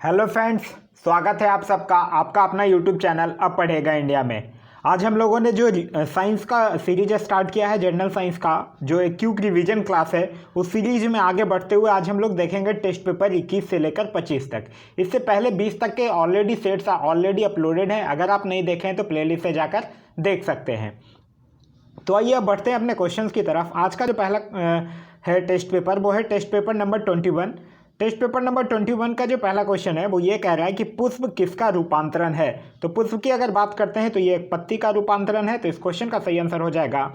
Hello friends, स्वागत है आप सबका आपका अपना यूट्यूब चैनल अब पढ़ेगा इंडिया में। आज हम लोगों ने जो साइंस का सीरीज स्टार्ट किया है, जनरल साइंस का जो एक क्यूक रिवीजन क्लास है, उस सीरीज में आगे बढ़ते हुए आज हम लोग देखेंगे टेस्ट पेपर 21 से लेकर 25 तक। इससे पहले 20 तक के ऑलरेडी सेट्स ऑलरेडी अपलोडेड हैं। अगर आप नहीं देखे हैं तो प्लेलिस्ट से जाकर देख सकते हैं। तो आइए अब बढ़ते हैं अपने क्वेश्चंस की तरफ। आज का जो पहला है टेस्ट पेपर, वो है test paper number 21। Test paper number 21 का जो पहला क्वेश्चन है वो ये कह रहा है कि पुष्प किसका रूपांतरण है। तो पुष्प की अगर बात करते हैं तो ये एक पत्ती का रूपांतरण है। तो इस क्वेश्चन का सही आंसर हो जाएगा,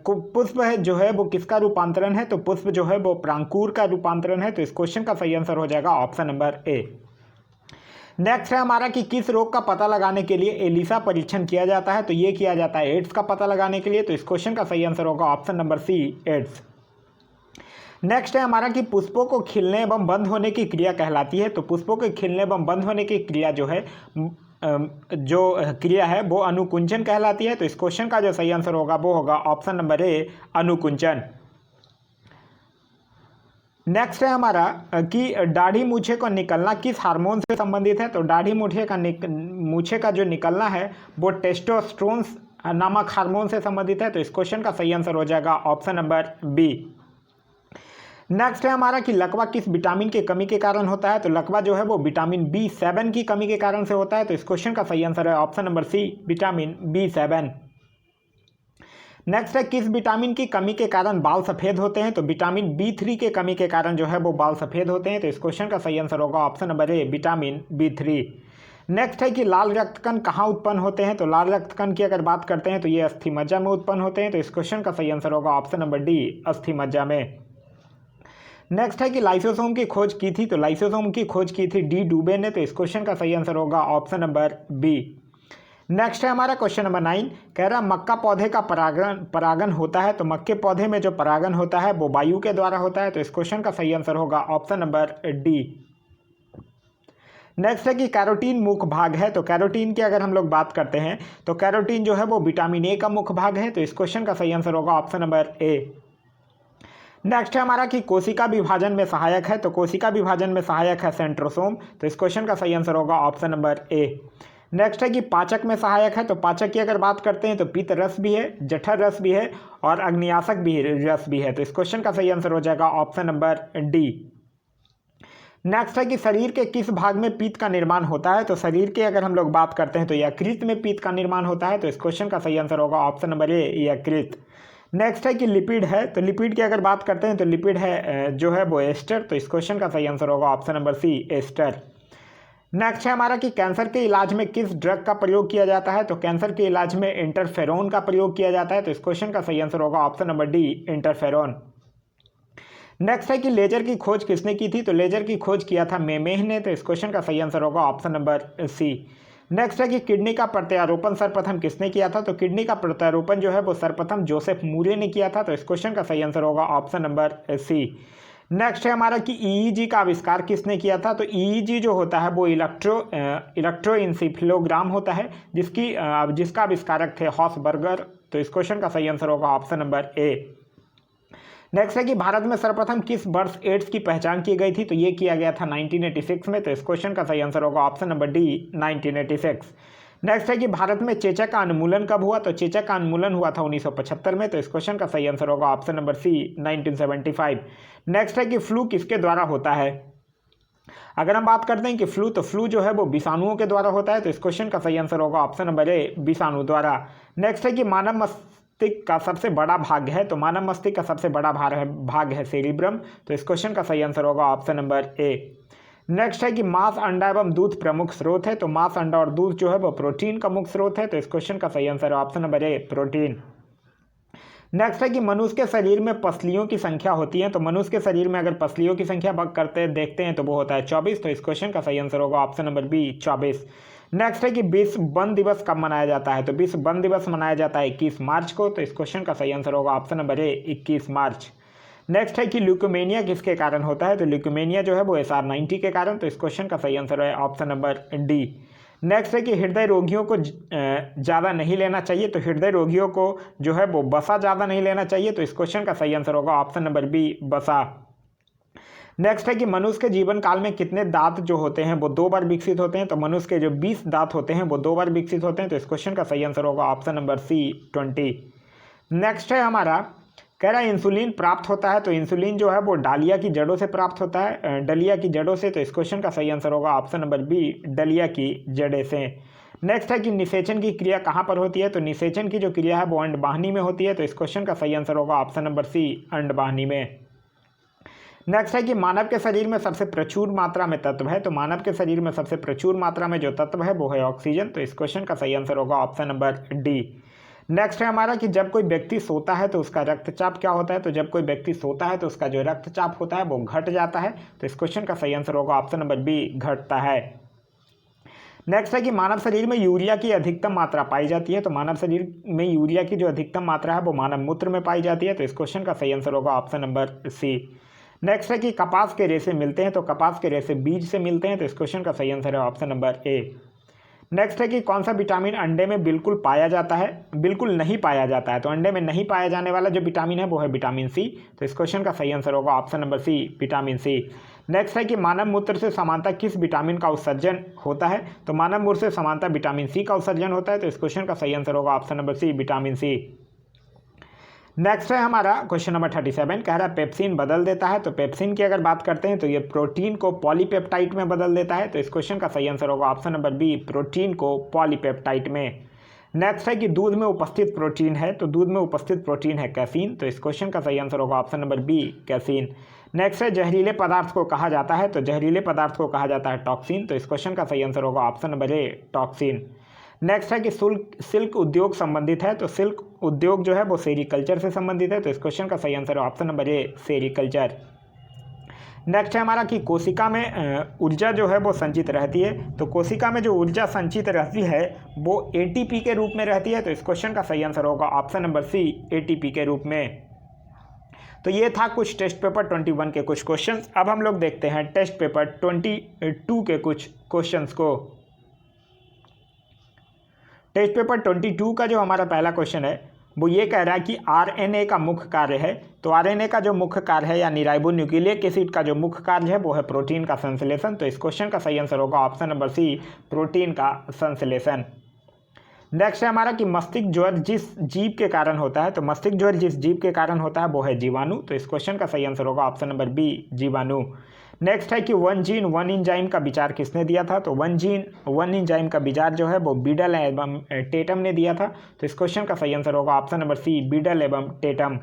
पुष्प है जो है वो किसका रूपांतरण है। तो पुष्प जो है वो प्रांकुर का रूपांतरण है। तो इस क्वेश्चन का सही आंसर हो जाएगा ऑप्शन नंबर ए। नेक्स्ट है हमारा कि किस रोग का पता लगाने के लिए एलिसा परीक्षण किया जाता है। तो ये किया जाता है एड्स का पता लगाने के लिए। तो इस क्वेश्चन का सही आंसर होगा option number C, AIDS. Next है हमारा कि पुष्पों को खिलने एवं बंद होने की क्रिया कहलाती है। तो पुष्पों के खिलने एवं बंद होने की क्रिया जो है वो अनुकुंचन कहलाती है। तो इस क्वेश्चन का जो सही आंसर होगा वो होगा ऑप्शन नंबर ए, अनुकुंचन। नेक्स्ट है हमारा कि दाढ़ी मूछे को निकलना किस हार्मोन से संबंधित है। तो दाढ़ी मूछे का जो निकलना है वो टेस्टोस्टेरोन नामक हार्मोन से संबंधित है। तो इस क्वेश्चन का सही आंसर हो जाएगा ऑप्शन नंबर बी। नेक्स्ट है हमारा कि लकवा किस विटामिन की कमी के कारण होता है। तो लकवा जो है वो विटामिन B7 की कमी के कारण से होता है। तो इस क्वेश्चन का सही आंसर है option number C, vitamin B7। Next है किस विटामिन की कमी के कारण बाल सफ़ेद होते हैं। तो विटामिन B3 के कमी के कारण जो है वो बाल सफ़ेद होते हैं। तो इस क्वेश्चन का सही आंसर होगा ऑप्शन नंबर ए, विटामिन B3। नेक्स्ट है कि लाल रक्तकण कहाँ उत्पन्न होते हैं। तो लाल रक्तकण की अगर बात करते हैं तो ये अस्थिमज्जा में उत्पन्न होते हैं। तो इस क्वेश्चन का सही आंसर होगा ऑप्शन नंबर डी, अस्थिमज्जा में। नेक्स्ट है कि लाइसोसोम की खोज की थी। तो लाइसोसोम की खोज की थी डी डुबे ने। तो इस क्वेश्चन का सही आंसर होगा ऑप्शन नंबर बी। नेक्स्ट है हमारा क्वेश्चन नंबर 9, कह रहा मक्का पौधे का परागन होता है। तो मक्के पौधे में जो परागन होता है वो वायु के द्वारा होता है। तो इस क्वेश्चन का सही आंसर होगा ऑप्शन नंबर डी। नेक्स्ट है कि कैरोटीन मुख्य भाग है। तो कैरोटीन की अगर हम लोग बात करते हैं तो कैरोटीन जो है वो विटामिन ए का मुख्य भाग है। तो इस क्वेश्चन का सही आंसर होगा ऑप्शन नंबर ए। नेक्स्ट है हमारा कि कोशिका विभाजन में सहायक है। तो कोशिका विभाजन में सहायक है सेंट्रोसोम। तो इस क्वेश्चन का सही आंसर होगा ऑप्शन नंबर ए। नेक्स्ट है कि पाचक में सहायक है। तो पाचक की अगर बात करते हैं तो पित्त रस भी है, जठर रस भी है और अग्न्याशक भी रस भी है। तो इस क्वेश्चन का सही आंसर हो जाएगा ऑप्शन नंबर डी। नेक्स्ट है कि शरीर के किस भाग में पित्त का निर्माण होता है। तो शरीर की अगर हम लोग बात करते हैं तो यकृत में पित्त का निर्माण होता है। तो इस क्वेश्चन का सही आंसर होगा ऑप्शन नंबर ए, यकृत। नेक्स्ट है कि लिपिड है। तो लिपिड की अगर बात करते हैं तो लिपिड है जो है वो एस्टर। तो इस क्वेश्चन का सही आंसर होगा option number C, ester. Next है हमारा कि कैंसर के इलाज में किस ड्रग का प्रयोग किया जाता है। तो कैंसर के इलाज में इंटरफेरोन का प्रयोग किया जाता है। तो इस क्वेश्चन का सही आंसर होगा option number D, interferon. Next है कि लेजर की खोज किसने की थी। तो लेजर की खोज किया था मेमेह ने। तो इस क्वेश्चन का सही आंसर होगा ऑप्शन नंबर सी। नेक्स्ट है कि किडनी का प्रत्यारोपण सर्वप्रथम किसने किया था। तो किडनी का प्रत्यारोपण जो है वो सर्वप्रथम जोसेफ मूरे ने किया था। तो इस क्वेश्चन का सही आंसर होगा ऑप्शन नंबर सी। नेक्स्ट है हमारा कि ईईजी का आविष्कार किसने किया था। तो ईईजी जो होता है वो इलेक्ट्रोइंसिफिलोग्राम होता है जिसका आविष्कारक थे हॉसबर्गर। तो इस क्वेश्चन का सही आंसर होगा ऑप्शन नंबर ए। नेक्स्ट है कि भारत में सर्वप्रथम किस वर्ष एड्स की पहचान की गई थी। तो ये किया गया था 1986 में। तो इस क्वेश्चन का सही आंसर होगा ऑप्शन नंबर डी, 1986। नेक्स्ट है कि भारत में चेचक का उन्मूलन कब हुआ। तो चेचक का उन्मूलन हुआ था 1975 में। तो इस क्वेश्चन का सही आंसर होगा ऑप्शन नंबर सी, 1975। नेक्स्ट है कि फ्लू किसके द्वारा होता है। अगर हम बात करते हैं कि फ्लू जो है वो विषाणुओं के द्वारा होता है। तो इस क्वेश्चन का सही आंसर होगा ऑप्शन नंबर ए, विषाणु द्वारा। नेक्स्ट है कि मानव मस्तिष्क का सबसे बड़ा भाग है। तो मानव मस्तिष्क का सबसे बड़ा भाग है सेरिब्रम। तो इस क्वेश्चन का सही आंसर होगा ऑप्शन नंबर ए। नेक्स्ट है कि मांस, अंडा एवं दूध प्रमुख स्रोत है। तो मांस, अंडा और दूध जो है वो प्रोटीन का मुख्य स्रोत है। तो इस क्वेश्चन का सही आंसर है ऑप्शन नंबर ए, प्रोटीन। नेक्स्ट है कि मनुष्य के शरीर में पसलियों की संख्या होती है। तो मनुष्य के शरीर में अगर पसलियों की संख्या देखते हैं तो वो होता है 24। तो इस क्वेश्चन का सही आंसर होगा ऑप्शन नंबर बी, 24। नेक्स्ट है कि विश्व वन दिवस कब मनाया जाता है। तो विश्व वन दिवस मनाया जाता है 21 मार्च को। तो इस क्वेश्चन का सही आंसर होगा ऑप्शन नंबर ए, 21 मार्च। नेक्स्ट है कि ल्यूकेमिया किसके कारण होता है। तो ल्यूकेमिया जो है वो SR90 के कारण। तो इस क्वेश्चन का सही आंसर है ऑप्शन नंबर डी। नेक्स्ट है कि हृदय रोगियों को ज़्यादा नहीं लेना चाहिए। तो हृदय रोगियों को जो है वो बसा ज़्यादा नहीं लेना चाहिए। तो इस क्वेश्चन का सही आंसर होगा ऑप्शन नंबर बी, बसा। नेक्स्ट है कि मनुष्य के जीवन काल में कितने दांत जो होते हैं वो 2 बार विकसित होते हैं, तो मनुष्य के जो 20 दांत होते हैं वो 2 बार विकसित होते हैं, तो इस क्वेश्चन का सही आंसर होगा ऑप्शन नंबर सी 20। नेक्स्ट है हमारा, कह रहा है इंसुलिन प्राप्त होता है, तो इंसुलिन जो है वो डालिया की जड़ों से प्राप्त होता है, डलिया की जड़ों से, तो इस क्वेश्चन का सही आंसर होगा ऑप्शन नंबर बी डलिया की जड़ें से। नेक्स्ट है कि निषेचन की क्रिया कहाँ पर होती है, तो निषेचन की जो क्रिया है वो अंडवाहिनी में होती है, तो इस क्वेश्चन का सही आंसर होगा ऑप्शन नंबर सी अंडवाहिनी में। नेक्स्ट है कि मानव के शरीर में सबसे प्रचुर मात्रा में तत्व है, तो मानव के शरीर में सबसे प्रचुर मात्रा में जो तत्व है वो है ऑक्सीजन, तो इस क्वेश्चन का सही आंसर होगा ऑप्शन नंबर डी। नेक्स्ट है हमारा कि जब कोई व्यक्ति सोता है तो उसका रक्तचाप क्या होता है, तो जब कोई व्यक्ति सोता है तो उसका जो रक्तचाप होता है वो घट जाता है, तो इस क्वेश्चन का सही आंसर होगा ऑप्शन नंबर बी घटता है। नेक्स्ट है कि मानव शरीर में यूरिया की अधिकतम मात्रा पाई जाती है, तो मानव शरीर में यूरिया की जो अधिकतम मात्रा है वो मानव मूत्र में पाई जाती है, तो इस क्वेश्चन का सही आंसर होगा ऑप्शन नंबर सी। नेक्स्ट है कि कपास के रेशे मिलते हैं, तो कपास के रेशे बीज से मिलते हैं, तो इस क्वेश्चन का सही आंसर है ऑप्शन नंबर ए। नेक्स्ट है कि कौन सा विटामिन अंडे में बिल्कुल पाया जाता है, बिल्कुल नहीं पाया जाता है, तो अंडे में नहीं पाया जाने वाला जो विटामिन है वो है विटामिन सी, तो इस क्वेश्चन का सही आंसर होगा option number C vitamin C. Next है कि मानव मूत्र से समानता किस विटामिन का उत्सर्जन होता है, तो मानव मूत्र से समानता विटामिन सी का उत्सर्जन होता है, तो इस क्वेश्चन का सही आंसर होगा option number C vitamin C. Next है हमारा क्वेश्चन नंबर 37, कह रहा है पेप्सिन बदल देता है, तो पेप्सिन की अगर बात करते हैं तो ये प्रोटीन को पॉलीपेप्टाइड में बदल देता है, तो इस क्वेश्चन का सही आंसर होगा ऑप्शन नंबर बी प्रोटीन को पॉलीपेप्टाइड में। नेक्स्ट है कि दूध में उपस्थित प्रोटीन है, तो दूध में उपस्थित प्रोटीन है कैफीन, तो इस क्वेश्चन का सही आंसर होगा option number B caffeine. Next है जहरीले पदार्थ को कहा जाता है, तो जहरीले पदार्थ को कहा जाता है टॉक्सिन, तो इस क्वेश्चन का सही आंसर होगा ऑप्शन नंबर ए टॉक्सिन। नेक्स्ट है कि सिल्क उद्योग संबंधित है, तो सिल्क उद्योग जो है वो सेरिकल्चर से संबंधित है, तो इस क्वेश्चन का सही आंसर है ऑप्शन नंबर ए सेरिकल्चर। नेक्स्ट है हमारा कि कोशिका में ऊर्जा जो है वो संचित रहती है, तो कोशिका में जो ऊर्जा संचित रहती है वो एटीपी के रूप में रहती है, तो इस क्वेश्चन का सही आंसर होगा ऑप्शन नंबर सी एटीपी के रूप में। तो ये था कुछ टेस्ट पेपर 21 के कुछ क्वेश्चंस। अब हम लोग देखते हैं टेस्ट पेपर 22 के कुछ क्वेश्चंस को। टेस्ट पेपर 22 का जो हमारा पहला क्वेश्चन है वो ये कह रहा है कि आरएनए का मुख्य कार्य है, तो आरएनए का जो मुख्य कार्य है यानी राइबोन्यूक्लिक एसिड का जो मुख्य कार्य है वो है प्रोटीन का संश्लेषण, तो इस क्वेश्चन का सही आंसर होगा ऑप्शन नंबर सी प्रोटीन का संश्लेषण। नेक्स्ट है हमारा कि मस्तिष्क ज्वर जिस जीव के कारण होता है, तो मस्तिष्क ज्वर जिस जीव के कारण होता है वो है जीवाणु, तो इस क्वेश्चन का सही आंसर होगा ऑप्शन नंबर बी जीवाणु। नेक्स्ट है कि वन जीन वन इंजाइम का विचार किसने दिया था, तो वन जीन वन इंजाइम का विचार जो है वो बीडल एवं टेटम ने दिया था, तो इस क्वेश्चन का सही आंसर होगा ऑप्शन नंबर सी बीडल एवं टेटम।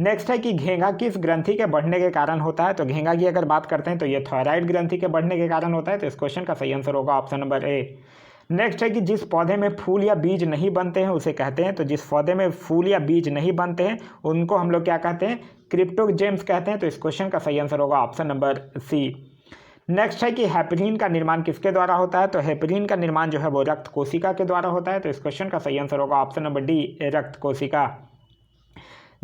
नेक्स्ट है कि घेंघा किस ग्रंथि के बढ़ने के कारण होता है, तो घेंघा की अगर बात करते हैं तो ये थायराइड ग्रंथि के बढ़ने के कारण होता है, तो इस क्वेश्चन का सही आंसर होगा ऑप्शन नंबर ए। नेक्स्ट है कि जिस पौधे में फूल या बीज नहीं बनते हैं उसे कहते हैं, तो जिस पौधे में फूल या बीज नहीं बनते हैं उनको हम लोग क्या कहते हैं क्रिप्टोजेम्स कहते हैं, तो इस क्वेश्चन का सही आंसर होगा ऑप्शन नंबर सी। नेक्स्ट है कि हेपरिन का निर्माण किसके द्वारा होता है, तो हेपरिन का निर्माण जो है वो रक्त कोशिका के द्वारा होता है, तो इस क्वेश्चन का सही आंसर होगा ऑप्शन नंबर डी रक्त कोशिका।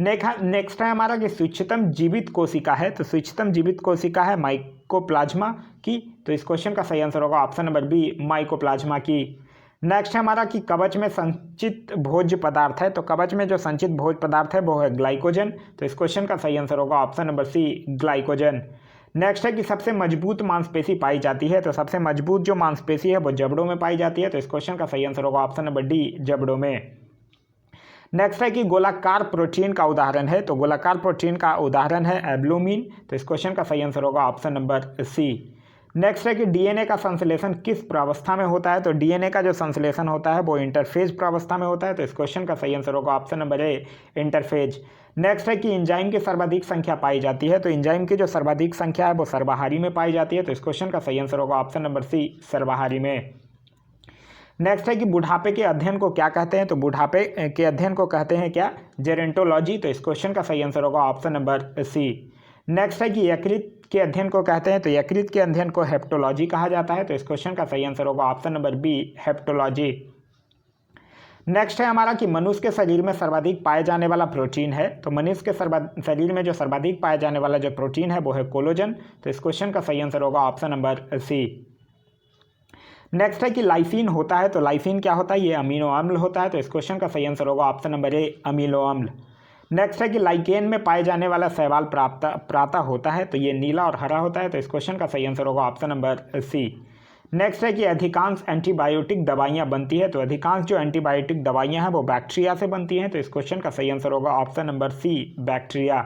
नेक्स्ट है हमारा कि सूक्ष्मतम जीवित कोशिका है, तो सूक्ष्मतम जीवित कोशिका है माइकोप्लाज्मा की, तो इस क्वेश्चन का सही आंसर होगा ऑप्शन नंबर बी माइकोप्लाज्मा की। नेक्स्ट है हमारा कि कवच में संचित भोज्य पदार्थ है, तो कवच में जो संचित भोज्य पदार्थ है वो है ग्लाइकोजन, तो इस क्वेश्चन का सही आंसर होगा option number C glycogen. Next है कि सबसे मजबूत मांसपेशी पाई जाती है, तो सबसे मजबूत जो मांसपेशी है वो जबड़ों में पाई जाती है, तो इस क्वेश्चन का सही आंसर होगा ऑप्शन नंबर डी जबड़ों में। नेक्स्ट है कि गोलाकार प्रोटीन का उदाहरण है, तो गोलाकार प्रोटीन का उदाहरण है एल्बुमिन, तो इस क्वेश्चन का सही आंसर होगा ऑप्शन नंबर सी। नेक्स्ट है कि डीएनए का संश्लेषण किस प्रावस्था में होता है, तो डीएनए का जो संश्लेषण होता है वो इंटरफेज प्रावस्था में होता है, तो इस क्वेश्चन का सही आंसर होगा ऑप्शन नंबर ए इंटरफेज। नेक्स्ट है कि एंजाइम की सर्वाधिक संख्या पाई जाती है, तो एंजाइम की जो सर्वाधिक संख्या है वो सर्वाहारी में पाई जाती है, तो इस क्वेश्चन का सही आंसर होगा ऑप्शन नंबर सी सर्वाहारी में। नेक्स्ट है कि बुढ़ापे के अध्ययन को क्या कहते हैं, तो बुढ़ापे के अध्ययन को कहते हैं क्या जेरेंटोलॉजी, तो इस क्वेश्चन का सही आंसर होगा ऑप्शन नंबर सी। नेक्स्ट है कि यकृत के अध्ययन को कहते हैं, तो यकृत के अध्ययन को हेप्टोलॉजी कहा जाता है, तो इस क्वेश्चन का सही आंसर होगा option number B hepatology. Next है हमारा कि मनुष्य के शरीर में सर्वाधिक पाए जाने वाला प्रोटीन है, तो मनुष्य के शरीर में जो सर्वाधिक पाए जाने वाला जो प्रोटीन है वो है कोलोजन, तो इस क्वेश्चन का सही आंसर होगा ऑप्शन नंबर सी। नेक्स्ट है कि लाइसिन होता है, तो लाइसिन क्या होता है, ये अमीनो अम्ल होता है, तो इस क्वेश्चन का सही आंसर होगा ऑप्शन नंबर ए अमीनो अम्ल। नेक्स्ट है कि लाइकेन में पाए जाने वाला शैवाल प्रातः होता है, तो ये नीला और हरा होता है, तो इस क्वेश्चन का सही आंसर होगा ऑप्शन नंबर सी। नेक्स्ट है कि अधिकांश एंटीबायोटिक दवाइयाँ बनती है, तो अधिकांश जो एंटीबायोटिक दवाइयाँ हैं वो बैक्टीरिया से बनती हैं, तो इस क्वेश्चन का सही आंसर होगा option number C, bacteria.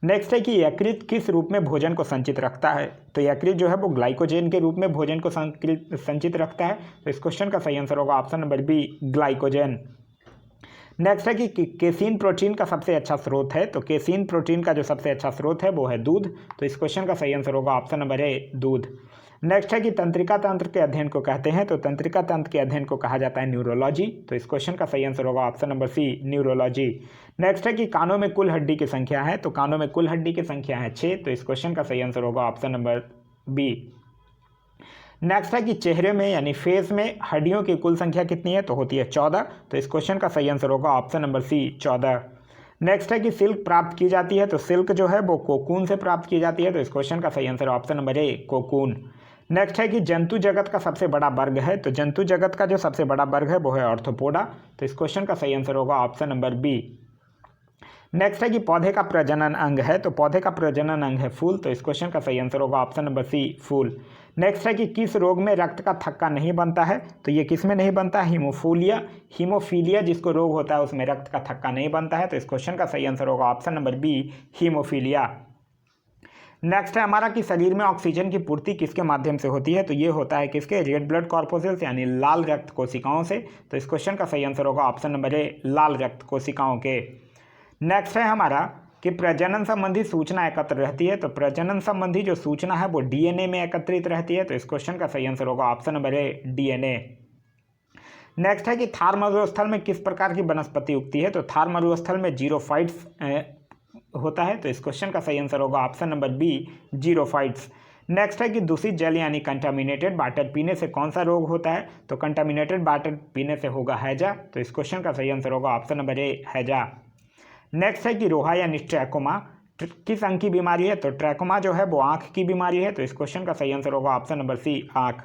Next है कि यकृत किस रूप में भोजन को संचित रखता है, तो यकृत जो है वो ग्लाइकोजन के रूप में भोजन को संचित रखता है, तो इस क्वेश्चन का सही आंसर होगा option number B, glycogen. Next है कि केसीन प्रोटीन का सबसे अच्छा स्रोत है, तो केसीन प्रोटीन का जो सबसे अच्छा स्रोत है वो है दूध, तो इस क्वेश्चन का सही आंसर होगा ऑप्शन नंबर ए, दूध। नेक्स्ट है कि तंत्रिका तंत्र के अध्ययन को कहते हैं, तो तंत्रिका तंत्र के अध्ययन को कहा जाता है न्यूरोलॉजी, तो इस क्वेश्चन का सही आंसर होगा option number C, neurology. Next है कि कानों में कुल हड्डी की संख्या है, तो कानों में कुल हड्डी की संख्या है 6, तो इस क्वेश्चन का सही आंसर होगा ऑप्शन नंबर बी। नेक्स्ट है कि चेहरे में यानी फेस में हड्डियों की कुल संख्या कितनी है, तो होती है 14, तो इस क्वेश्चन का सही आंसर होगा ऑप्शन नंबर सी, 14। नेक्स्ट है कि सिल्क प्राप्त की जाती है, तो सिल्क जो है वो कोकून से प्राप्त की जाती है, तो इस क्वेश्चन का सही आंसर ऑप्शन नंबर ए, कोकून। नेक्स्ट है कि जंतु जगत का सबसे बड़ा वर्ग है, तो जंतु जगत का जो सबसे बड़ा वर्ग है वो है ऑर्थोपोडा, तो इस क्वेश्चन का सही आंसर होगा ऑप्शन नंबर बी। नेक्स्ट है कि पौधे का प्रजनन अंग है, तो पौधे का प्रजनन अंग है फूल, तो इस क्वेश्चन का सही आंसर होगा ऑप्शन नंबर सी, फूल। नेक्स्ट है कि किस रोग में रक्त का थक्का नहीं बनता है, तो ये किस में नहीं बनता है, हीमोफीलिया जिसको रोग होता है उसमें रक्त का थक्का नहीं बनता है, तो इस क्वेश्चन का सही आंसर होगा option number B, haemophilia. Next है हमारा कि शरीर में ऑक्सीजन की पूर्ति किसके माध्यम से होती है, तो ये होता है किसके, रेड ब्लड कॉर्पोसेल्स यानी लाल रक्त कोशिकाओं से, तो इस क्वेश्चन का सही आंसर होगा ऑप्शन नंबर ए, लाल रक्त कोशिकाओं के। नेक्स्ट है हमारा कि प्रजनन संबंधी सूचना एकत्र रहती है, तो प्रजनन संबंधी जो सूचना है वो डीएनए में एकत्रित रहती है, तो इस क्वेश्चन का सही आंसर होगा ऑप्शन नंबर ए, डीएनए। नेक्स्ट है कि थार मरुस्थल में किस प्रकार की वनस्पति उगती है, तो थार मरुस्थल में जीरोफाइट्स होता है, तो इस क्वेश्चन का सही आंसर होगा option number B, xerophytes. Next है कि दूषित जल यानी कंटामिनेटेड वाटर पीने से कौन सा रोग होता है, तो कंटामिनेटेड वाटर पीने से होगा हैजा, तो इस क्वेश्चन का सही आंसर होगा ऑप्शन नंबर ए, हैजा। नेक्स्ट है कि रोहा यानी ट्रैकोमा किस अंग की बीमारी है, तो ट्रैकोमा जो है वो आँख की बीमारी है, तो इस क्वेश्चन का सही आंसर होगा ऑप्शन नंबर सी, आँख।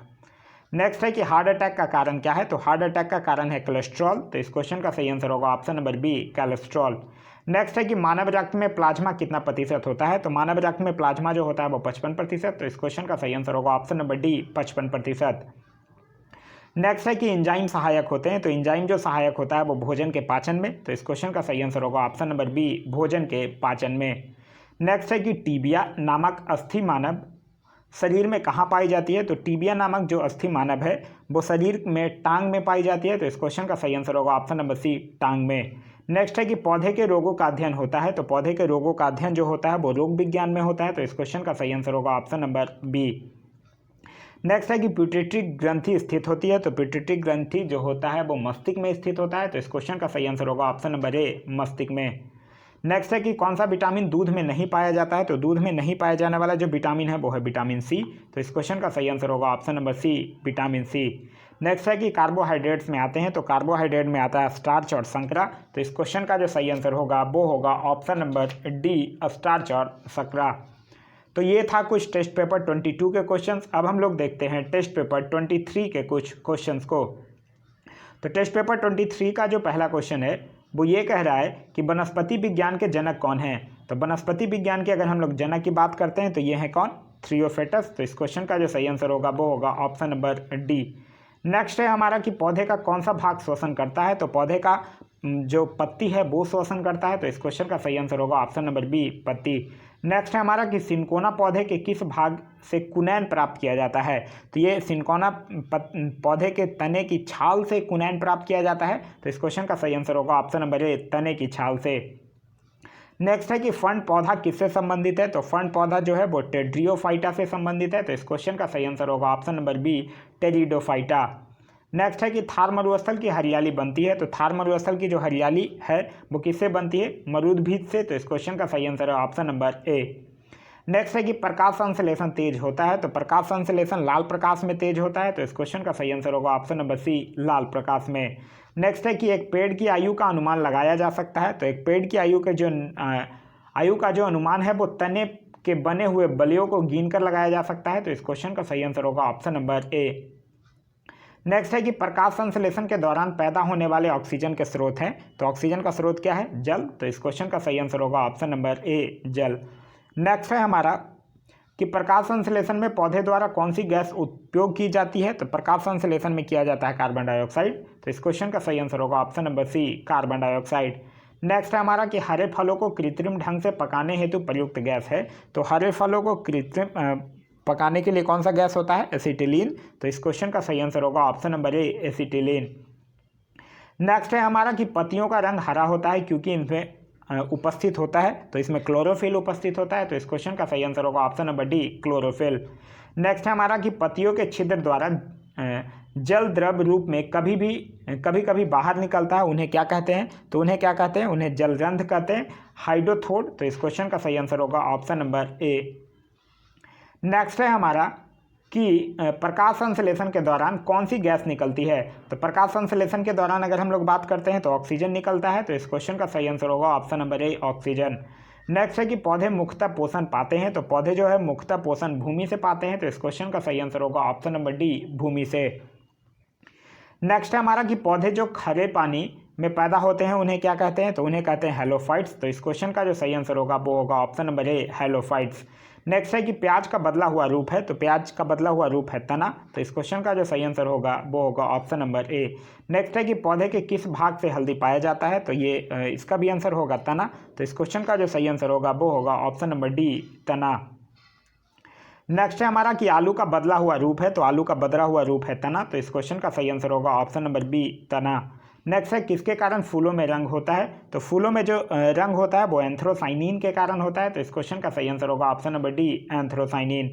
नेक्स्ट है कि हार्ट अटैक का कारण क्या है, तो हार्ट अटैक का कारण है कोलेस्ट्रॉल, तो इस क्वेश्चन का सही आंसर होगा option number B, cholesterol. Next है कि मानव रक्त में प्लाज्मा कितना प्रतिशत होता है, तो मानव रक्त में प्लाज्मा जो होता है वो 55%, तो इस क्वेश्चन का सही आंसर होगा ऑप्शन नंबर डी, 55%। नेक्स्ट है कि एंजाइम सहायक होते हैं, तो एंजाइम जो सहायक होता है वो भोजन के पाचन में, तो इस क्वेश्चन का सही आंसर होगा ऑप्शन नंबर बी, भोजन के पाचन में। नेक्स्ट है कि टीबिया नामक अस्थि मानव शरीर में कहाँ पाई जाती है, तो टीबिया नामक जो अस्थि मानव है वो शरीर में टांग में पाई जाती है, तो इस क्वेश्चन का सही आंसर होगा ऑप्शन नंबर सी, टांग में। नेक्स्ट है कि पौधे के रोगों का अध्ययन होता है, तो पौधे के रोगों का अध्ययन जो होता है वो रोग विज्ञान में होता है, तो इस क्वेश्चन का सही आंसर होगा ऑप्शन नंबर बी। नेक्स्ट है कि पिट्यूटरी ग्रंथि स्थित होती है, तो पिट्यूटरी ग्रंथि जो होता है वो मस्तिष्क में स्थित होता है, तो इस क्वेश्चन का सही आंसर होगा ऑप्शन नंबर ए, मस्तिष्क में। नेक्स्ट है कि कौन सा विटामिन दूध में नहीं पाया जाता है, तो दूध में नहीं पाया जाने वाला जो विटामिन है वो है विटामिन सी, तो इस क्वेश्चन का सही आंसर होगा option number C, vitamin C. Next है कि कार्बोहाइड्रेट्स में आते हैं, तो कार्बोहाइड्रेट में आता है स्टार्च और शर्करा, तो इस क्वेश्चन का जो सही आंसर होगा वो होगा ऑप्शन नंबर डी, स्टार्च और शर्करा। तो ये था कुछ टेस्ट पेपर 22 के क्वेश्चंस। अब हम लोग देखते हैं टेस्ट पेपर 23 के कुछ क्वेश्चंस को। तो टेस्ट पेपर 23 का जो पहला क्वेश्चन है वो ये कह रहा है कि वनस्पति विज्ञान के जनक कौन हैं। तो वनस्पति विज्ञान के अगर हम लोग जनक की बात करते हैं तो ये है कौन, थ्रियोफेटस। तो इस क्वेश्चन का जो सही आंसर होगा वो होगा ऑप्शन नंबर डी। नेक्स्ट है हमारा कि पौधे का कौन सा भाग श्वसन करता है, तो पौधे का जो पत्ती है वो श्वसन करता है, तो इस क्वेश्चन का सही आंसर होगा ऑप्शन नंबर बी, पत्ती। नेक्स्ट है हमारा कि सिनकोना पौधे के किस भाग से कुनैन प्राप्त किया जाता है, तो ये सिनकोना पौधे के तने की छाल से कुनैन प्राप्त किया जाता है, तो इस क्वेश्चन का सही आंसर होगा ऑप्शन नंबर ए, तने की छाल से। नेक्स्ट है कि फंड पौधा किससे संबंधित है, तो फंड पौधा जो है वो टेरिडोफाइटा से संबंधित है, तो इस क्वेश्चन का सही आंसर होगा option number B, pteridophyta. Next है कि थार मरुस्थल की हरियाली बनती है, तो थार मरुस्थल की जो हरियाली है वो किससे बनती है, मरुद्भिद से, तो इस क्वेश्चन का सही आंसर है ऑप्शन नंबर ए। नेक्स्ट है कि प्रकाश संश्लेषण तेज होता है, तो प्रकाश संश्लेषण लाल प्रकाश में तेज होता है, तो इस क्वेश्चन का सही आंसर होगा ऑप्शन नंबर सी, लाल प्रकाश में। नेक्स्ट है कि एक पेड़ की आयु का अनुमान लगाया जा सकता है, तो एक पेड़ की आयु का जो अनुमान है वो तने के बने हुए बलियों को गिन कर लगाया जा सकता है, तो इस क्वेश्चन का सही आंसर होगा ऑप्शन नंबर ए। नेक्स्ट है कि प्रकाश संश्लेषण के दौरान पैदा होने वाले ऑक्सीजन के स्रोत हैं, तो ऑक्सीजन का स्रोत क्या है? जल। तो इस क्वेश्चन का सही आंसर होगा ऑप्शन नंबर ए, जल। नेक्स्ट है हमारा कि प्रकाश संश्लेषण में पौधे द्वारा कौन सी गैस उपयोग की जाती है? तो प्रकाश संश्लेषण में किया जाता है कार्बन डाइऑक्साइड। तो इस क्वेश्चन का सही आंसर होगा option number C, carbon dioxide. Next है हमारा कि हरे फलों को कृत्रिम ढंग से पकाने हेतु प्रयुक्त गैस है, तो हरे फलों को कृत्रिम पकाने के लिए कौन सा गैस होता है? एसिटिलीन। तो इस क्वेश्चन का सही आंसर होगा ऑप्शन नंबर ए, एसिटिलीन। नेक्स्ट है हमारा कि पत्तियों का रंग हरा होता है क्योंकि इनमें उपस्थित होता है, तो इसमें क्लोरोफिल उपस्थित होता है। तो इस क्वेश्चन का सही आंसर होगा option number D, chlorophyll. Next है हमारा कि पत्तियों के छिद्र द्वारा जल द्रव रूप में कभी कभी बाहर निकलता है, उन्हें क्या कहते हैं? तो उन्हें क्या कहते हैं? उन्हें जलरंध्र कहते हैं, हाइड्रोथोड। तो इस क्वेश्चन का सही आंसर होगा ऑप्शन नंबर ए। नेक्स्ट है हमारा कि प्रकाश संश्लेषण के दौरान कौन सी गैस निकलती है? तो प्रकाश संश्लेषण के दौरान अगर हम लोग बात करते हैं तो ऑक्सीजन निकलता है। तो इस क्वेश्चन का सही आंसर होगा ऑप्शन नंबर ए, ऑक्सीजन। नेक्स्ट है कि पौधे मुख्यतः पोषण पाते हैं, तो पौधे जो है मुख्यतः पोषण भूमि से पाते हैं। तो इस क्वेश्चन का सही आंसर होगा ऑप्शन नंबर डी, भूमि से। नेक्स्ट है हमारा कि पौधे जो खरे पानी में पैदा होते हैं उन्हें क्या कहते हैं? तो उन्हें कहते हैं हेलोफाइट्स। तो इस क्वेश्चन का जो सही आंसर होगा वो होगा ऑप्शन नंबर ए, हेलोफाइट्स। नेक्स्ट है कि प्याज का बदला हुआ रूप है, तो प्याज का बदला हुआ रूप है तना। तो इस क्वेश्चन का जो सही आंसर होगा वो होगा ऑप्शन नंबर ए। नेक्स्ट है कि पौधे के किस भाग से हल्दी पाया जाता है? तो ये इसका भी आंसर होगा तना। तो इस क्वेश्चन का जो सही आंसर होगा वो होगा ऑप्शन नंबर डी, तना। नेक्स्ट है हमारा कि आलू का बदला हुआ रूप है, तो आलू का बदला हुआ रूप है तना। तो इस क्वेश्चन का सही आंसर होगा ऑप्शन नंबर बी, तना। नेक्स्ट है किसके कारण फूलों में रंग होता है? तो फूलों में जो रंग होता है वो एंथ्रोसाइनिन के कारण होता है। तो इस क्वेश्चन का सही आंसर होगा option number D, anthocyanin.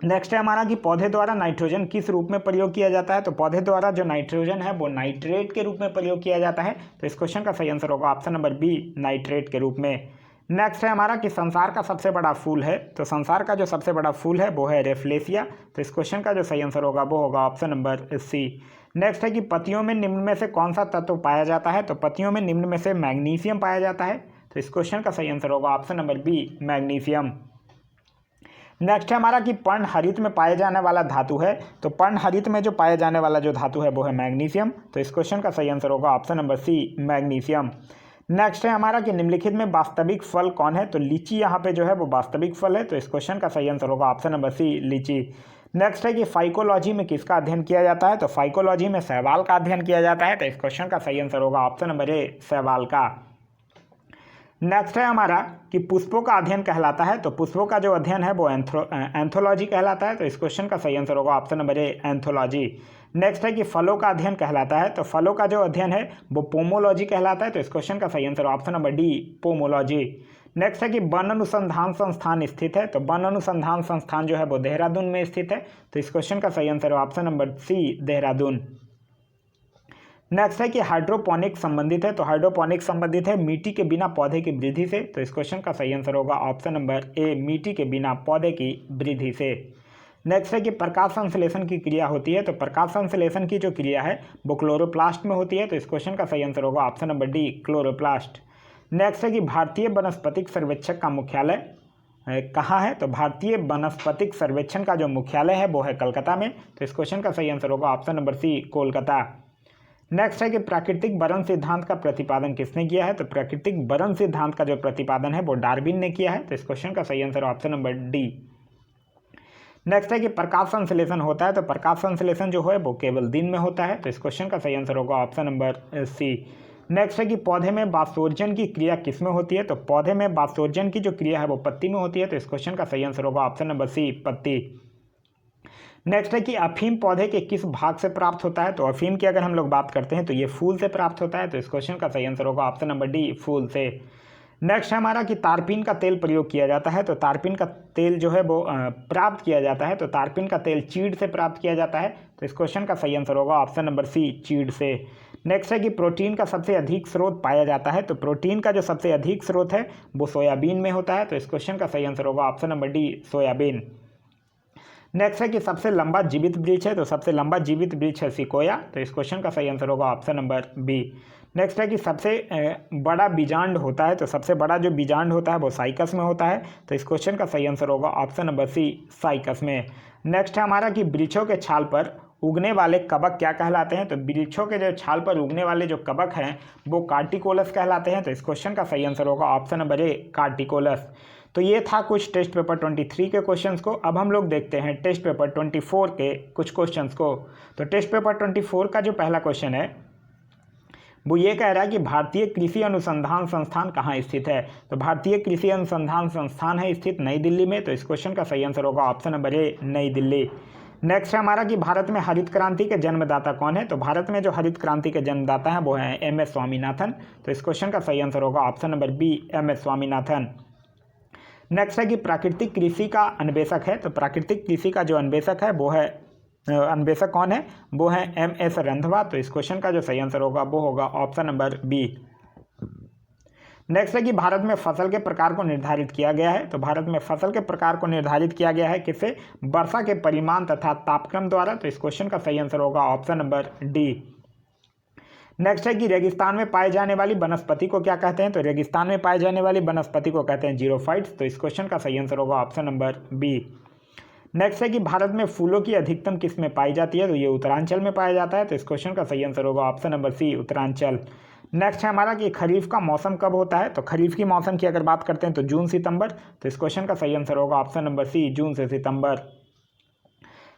Next है हमारा कि पौधे द्वारा नाइट्रोजन किस रूप में प्रयोग किया जाता है? तो पौधे द्वारा जो नाइट्रोजन है वो नाइट्रेट के रूप में प्रयोग किया जाता है। तो इस क्वेश्चन का सही आंसर होगा ऑप्शन नंबर बी, नाइट्रेट के रूप में। नेक्स्ट है हमारा कि संसार का सबसे बड़ा फूल है, तो संसार का जो सबसे बड़ा फूल है वो है रेफ्लेसिया। तो इस क्वेश्चन का जो सही आंसर होगा वो होगा ऑप्शन नंबर सी। नेक्स्ट है कि पत्तियों में निम्न में से कौन सा तत्व पाया जाता है? तो पत्तियों में निम्न में से मैग्नीशियम पाया जाता है। तो इस क्वेश्चन का सही आंसर होगा option number B, magnesium. Next है हमारा कि पर्णहरित में पाए जाने वाला धातु है, तो पर्णहरित में जो पाए जाने वाला जो धातु है वो है मैग्नीशियम। तो इस क्वेश्चन का सही आंसर होगा option number C, magnesium. Next है हमारा कि निम्नलिखित में वास्तविक फल कौन है? तो लीची यहाँ पे जो है वो वास्तविक फल है। तो इस क्वेश्चन का सही आंसर होगा ऑप्शन नंबर सी, लीची। नेक्स्ट है कि फाइकोलॉजी में किसका अध्ययन किया जाता है? तो फाइकोलॉजी में शैवाल का अध्ययन किया जाता है। तो इस क्वेश्चन का सही आंसर होगा ऑप्शन नंबर ए, शैवाल का। नेक्स्ट है हमारा कि पुष्पों का अध्ययन कहलाता है, तो पुष्पों का जो अध्ययन है वो एंथोलॉजी कहलाता है। तो इस क्वेश्चन का सही आंसर होगा ऑप्शन नंबर ए, एंथोलॉजी। नेक्स्ट है कि फलों का अध्ययन कहलाता है, तो फलों का जो अध्ययन है वो पोमोलॉजी कहलाता है। तो इस क्वेश्चन का सही answer option number D, pomology. Next है कि वन अनुसंधान संस्थान स्थित है, तो वन अनुसंधान संस्थान जो है वो देहरादून में स्थित है। तो इस क्वेश्चन का सही answer option number C, Dehradun. Next है कि हाइड्रोपोनिक संबंधित है, तो हाइड्रोपोनिक संबंधित है मिट्टी के बिना पौधे की वृद्धि से। तो इस क्वेश्चन का सही आंसर होगा ऑप्शन नंबर ए, मिट्टी के बिना पौधे की वृद्धि से। नेक्स्ट है कि प्रकाश संश्लेषण की क्रिया होती है, तो प्रकाश संश्लेषण की जो क्रिया है वो क्लोरोप्लास्ट में होती है। तो इस क्वेश्चन का सही आंसर होगा option number D, chloroplast. Next है कि भारतीय वनस्पतिक सर्वेक्षण का मुख्यालय कहाँ है? तो भारतीय वनस्पतिक सर्वेक्षण का जो मुख्यालय है वो है कलकत्ता में। तो इस क्वेश्चन का सही आंसर होगा option number C, Kolkata. Next है कि प्राकृतिक वरण सिद्धांत का प्रतिपादन किसने किया है? तो प्राकृतिक वरण सिद्धांत का जो प्रतिपादन है वो डार्विन ने किया है। तो इस क्वेश्चन का सही answer option number D. Next है कि प्रकाश संश्लेषण होता है, तो प्रकाश संश्लेषण जो है वो केवल दिन में होता है। तो इस क्वेश्चन का सही आंसर होगा ऑप्शन नंबर सी। नेक्स्ट है कि पौधे में वाष्पोर्जन की क्रिया किस में होती है? तो पौधे में वाष्पोर्जन की जो क्रिया है वो पत्ती में होती है। तो इस क्वेश्चन का सही आंसर होगा ऑप्शन नंबर सी, पत्ती। नेक्स्ट है कि अफीम पौधे के किस भाग से प्राप्त होता है? तो अफीम की अगर हम लोग बात करते हैं तो ये फूल से प्राप्त होता है। तो इस क्वेश्चन का सही आंसर होगा ऑप्शन नंबर डी, फूल से। नेक्स्ट है हमारा कि तारपीन का तेल प्रयोग किया जाता है, तो तारपीन का तेल जो है वो प्राप्त किया जाता है, तो तारपीन का तेल चीड़ से प्राप्त किया जाता है। तो इस क्वेश्चन का सही आंसर होगा ऑप्शन नंबर सी, चीड़ से। नेक्स्ट है कि प्रोटीन का सबसे अधिक स्रोत पाया जाता है, तो प्रोटीन का जो सबसे अधिक स्रोत है वो सोयाबीन में होता है। तो इस क्वेश्चन का सही आंसर होगा option number D, soybean. Next है कि सबसे लंबा जीवित वृक्ष है, तो सबसे लंबा जीवित वृक्ष है सिकोया। तो इस क्वेश्चन का सही आंसर होगा ऑप्शन नंबर बी। नेक्स्ट है कि सबसे बड़ा बीजांड होता है, तो सबसे बड़ा जो बीजांड होता है वो साइकस में होता है। तो इस क्वेश्चन का सही आंसर होगा ऑप्शन नंबर सी, साइकस में। नेक्स्ट है हमारा कि वृक्षों के छाल पर उगने वाले कवक क्या कहलाते हैं? तो वृक्षों के जो छाल पर उगने वाले जो कवक हैं वो कार्टिकोलस कहलाते हैं। तो इस क्वेश्चन का सही आंसर होगा ऑप्शन नंबर ए, कार्टिकोलस। तो ये था कुछ टेस्ट पेपर 23 के क्वेश्चंस को। अब हम लोग देखते हैं टेस्ट पेपर 24 के कुछ क्वेश्चंस को। तो टेस्ट पेपर 24 का जो पहला क्वेश्चन है वो ये कह रहा है कि भारतीय कृषि अनुसंधान संस्थान कहाँ स्थित है? तो भारतीय कृषि अनुसंधान संस्थान है स्थित नई दिल्ली में। तो इस क्वेश्चन का सही आंसर होगा ऑप्शन नंबर ए, नई दिल्ली। नेक्स्ट है हमारा कि भारत में हरित क्रांति के जन्मदाता कौन है? तो भारत में जो हरित क्रांति के जन्मदाता हैं वो हैं एम एस स्वामीनाथन। तो इस क्वेश्चन का सही आंसर होगा option number B, M S Swaminathan. Next है कि प्राकृतिक कृषि का अन्वेषक है। तो प्राकृतिक कृषि का जो अन्वेषक है वो है अन्वेषक कौन है? वो है एम एस रंधवा। तो इस क्वेश्चन का जो सही आंसर होगा वो होगा ऑप्शन नंबर बी। नेक्स्ट है कि भारत में फसल के प्रकार को निर्धारित किया गया है। तो भारत में फसल के प्रकार को निर्धारित किया गया है किससे? वर्षा के परिमाण तथा तापक्रम द्वारा। तो इस क्वेश्चन का सही आंसर होगा ऑप्शन नंबर डी। नेक्स्ट है कि रेगिस्तान में पाए जाने वाली वनस्पति को क्या कहते हैं? तो रेगिस्तान में पाए जाने वाली वनस्पति को कहते हैं जीरोफाइट्स। तो इस क्वेश्चन का सही आंसर होगा ऑप्शन नंबर बी। नेक्स्ट है कि भारत में फूलों की अधिकतम किस में पाई जाती है? तो ये उत्तरांचल में पाया जाता है। तो इस क्वेश्चन का सही आंसर होगा option number C, Uttaranchal. Next है हमारा कि खरीफ का मौसम कब होता है? तो खरीफ की मौसम की अगर बात करते हैं तो जून सितंबर। तो इस क्वेश्चन का सही आंसर होगा ऑप्शन नंबर सी, जून से सितंबर।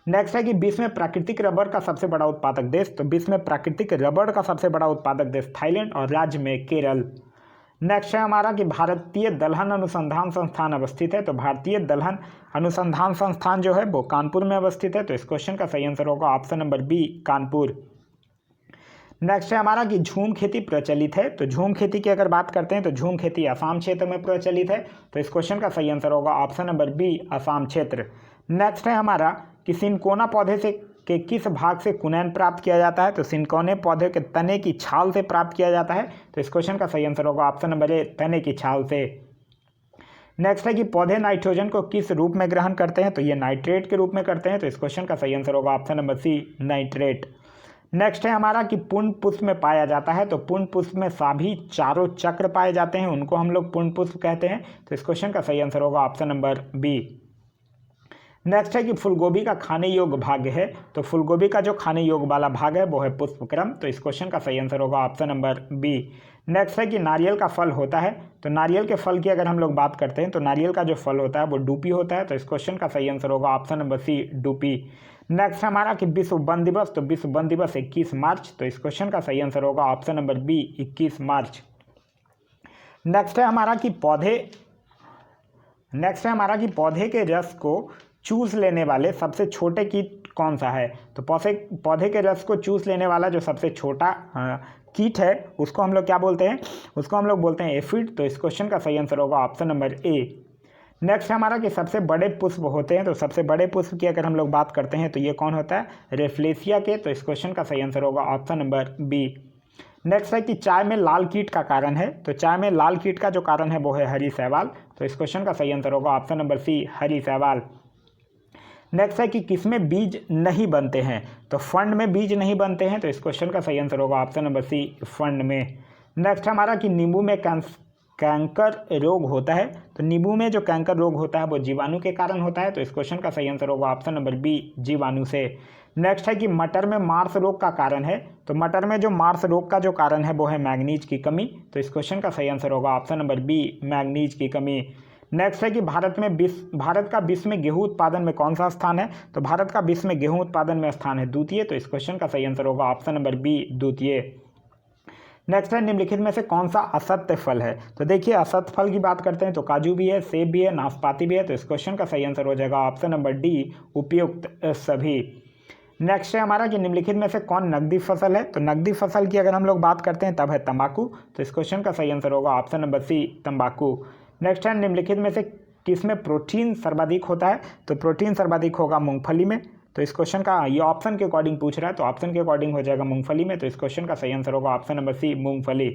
नेक्स्ट है कि विश्व में प्राकृतिक रबर का सबसे बड़ा उत्पादक देश। तो विश्व में प्राकृतिक रबर का सबसे बड़ा उत्पादक देश थाईलैंड और राज्य में केरल। नेक्स्ट है हमारा कि भारतीय दलहन अनुसंधान संस्थान अवस्थित है। तो भारतीय दलहन अनुसंधान संस्थान जो है वो कानपुर में अवस्थित है। तो इस क्वेश्चन का सही आंसर होगा option number B, Kanpur. Next है हमारा कि झूम खेती प्रचलित है। तो झूम खेती की अगर बात करते हैं तो झूम खेती असम क्षेत्र में प्रचलित है। तो इस क्वेश्चन का सही आंसर होगा ऑप्शन नंबर बी, असम क्षेत्र। नेक्स्ट है हमारा कि सिनकोना पौधे से के किस भाग से कुनैन प्राप्त किया जाता है? तो सिनकोने पौधे के तने की छाल से प्राप्त किया जाता है। तो इस क्वेश्चन का सही आंसर होगा ऑप्शन नंबर ए, तने की छाल से। नेक्स्ट है कि पौधे नाइट्रोजन को किस रूप में ग्रहण करते हैं? तो ये नाइट्रेट के रूप में करते हैं। तो इस क्वेश्चन का सही आंसर होगा option number C, nitrate. Next है हमारा कि पुष्प पुष्प में पाया जाता है। तो पुष्प पुष्प में सभी चारों चक्र पाए जाते हैं, उनको हम लोग पुष्प पुष्प कहते हैं। तो इस क्वेश्चन का सही आंसर होगा ऑप्शन नंबर बी। नेक्स्ट है कि फूलगोभी का खाने योग्य भाग है। तो फूलगोभी का जो खाने योग्य वाला भाग है वो है पुष्पक्रम। तो इस क्वेश्चन का सही आंसर होगा ऑप्शन नंबर बी। नेक्स्ट है कि नारियल का फल होता है। तो नारियल के फल की अगर हम लोग बात करते हैं तो नारियल का जो फल होता है वो डूपी होता है। तो इस क्वेश्चन का सही आंसर होगा ऑप्शन नंबर सी, डूपी। नेक्स्ट हमारा कि विश्व वन दिवस। तो विश्व वन दिवस 21 मार्च। तो इस क्वेश्चन का सही आंसर होगा ऑप्शन नंबर बी, 21 मार्च। नेक्स्ट है हमारा कि पौधे के रस को चूस लेने वाले सबसे छोटे कीट कौन सा है? तो पौधे के रस को चूस लेने वाला जो सबसे छोटा कीट है उसको हम लोग क्या बोलते हैं? उसको हम लोग बोलते हैं एफिड। तो इस क्वेश्चन का सही आंसर होगा ऑप्शन नंबर ए। नेक्स्ट हमारा कि सबसे बड़े पुष्प होते हैं। तो सबसे बड़े पुष्प की अगर हम लोग बात करते हैं तो ये कौन होता है? रेफ्लेशिया के। तो इस क्वेश्चन का सही आंसर होगा ऑप्शन नंबर बी। नेक्स्ट है कि चाय में लाल कीट का कारण है। तो चाय में लाल कीट का जो कारण है वो है हरी शैवाल। तो इस क्वेश्चन का सही आंसर होगा ऑप्शन नंबर सी, हरी शैवाल। नेक्स्ट है कि किसमें बीज नहीं बनते हैं? तो फंड में बीज नहीं बनते हैं। तो इस क्वेश्चन का सही आंसर होगा ऑप्शन नंबर सी, फंड में। नेक्स्ट हमारा कि नींबू में कैंकर रोग होता है। तो नींबू में जो कैंकर रोग होता है वो जीवाणु के कारण होता है। तो इस क्वेश्चन का सही आंसर होगा ऑप्शन नंबर बी, जीवाणु से। नेक्स्ट है कि मटर में मार्स रोग का कारण है। तो मटर में जो मार्स रोग का जो कारण है वो है मैग्नीज की कमी। तो इस क्वेश्चन का सही आंसर होगा ऑप्शन नंबर बी, मैग्नीज की कमी। नेक्स्ट है कि भारत का विश्व में गेहूं उत्पादन में कौन सा स्थान है? तो भारत का विश्व में गेहूं उत्पादन में स्थान है द्वितीय। तो इस क्वेश्चन का सही आंसर होगा ऑप्शन नंबर बी, द्वितीय। नेक्स्ट है निम्नलिखित में से कौन सा असत्य फल है? तो देखिए असत्य फल की बात करते हैं तो काजू भी है, सेब भी है, नाशपाती भी है। तो इस क्वेश्चन का सही आंसर हो जाएगा ऑप्शन नंबर डी, उपयुक्त सभी। नेक्स्ट है हमारा कि निम्नलिखित में से कौन नकदी फसल है? तो नकदी फसल की अगर हम लोग बात करते हैं तब है तंबाकू। तो इस क्वेश्चन का सही आंसर होगा ऑप्शन नंबर सी, तंबाकू। नेक्स्ट है निम्नलिखित में से किसमें प्रोटीन सर्वाधिक होता है? तो प्रोटीन सर्वाधिक होगा मूंगफली में। तो इस क्वेश्चन का ये ऑप्शन के अकॉर्डिंग पूछ रहा है तो ऑप्शन के अकॉर्डिंग हो जाएगा मूंगफली में। तो इस क्वेश्चन का सही आंसर होगा ऑप्शन नंबर सी, मूंगफली।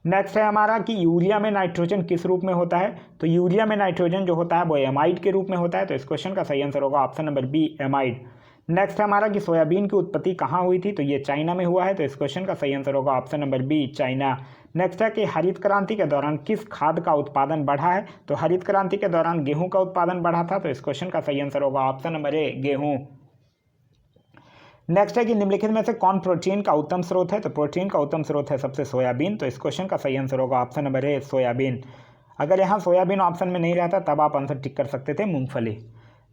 नेक्स्ट है हमारा कि यूरिया में नाइट्रोजन किस रूप में होता है? तो यूरिया में नाइट्रोजन जो होता है वो एमाइड के रूप में होता है। तो इस क्वेश्चन का सही आंसर होगा option number B, amide. Next है हमारा कि सोयाबीन की उत्पत्ति कहाँ हुई थी? तो ये चाइना में हुआ है। तो इस क्वेश्चन का सही आंसर होगा option number B, China. Next है कि हरित क्रांति के दौरान किस खाद्य का उत्पादन बढ़ा है? तो हरित क्रांति के दौरान गेहूं का उत्पादन बढ़ा था। तो इस क्वेश्चन का सही आंसर होगा ऑप्शन नंबर ए, गेहूं। नेक्स्ट है कि निम्नलिखित में से कौन प्रोटीन का उत्तम स्रोत है, तो प्रोटीन का उत्तम स्रोत है सबसे सोयाबीन, तो इस क्वेश्चन का सही आंसर होगा ऑप्शन नंबर ए सोयाबीन। अगर यहाँ सोयाबीन ऑप्शन में नहीं रहता तब आप आंसर टिक कर सकते थे मूंगफली।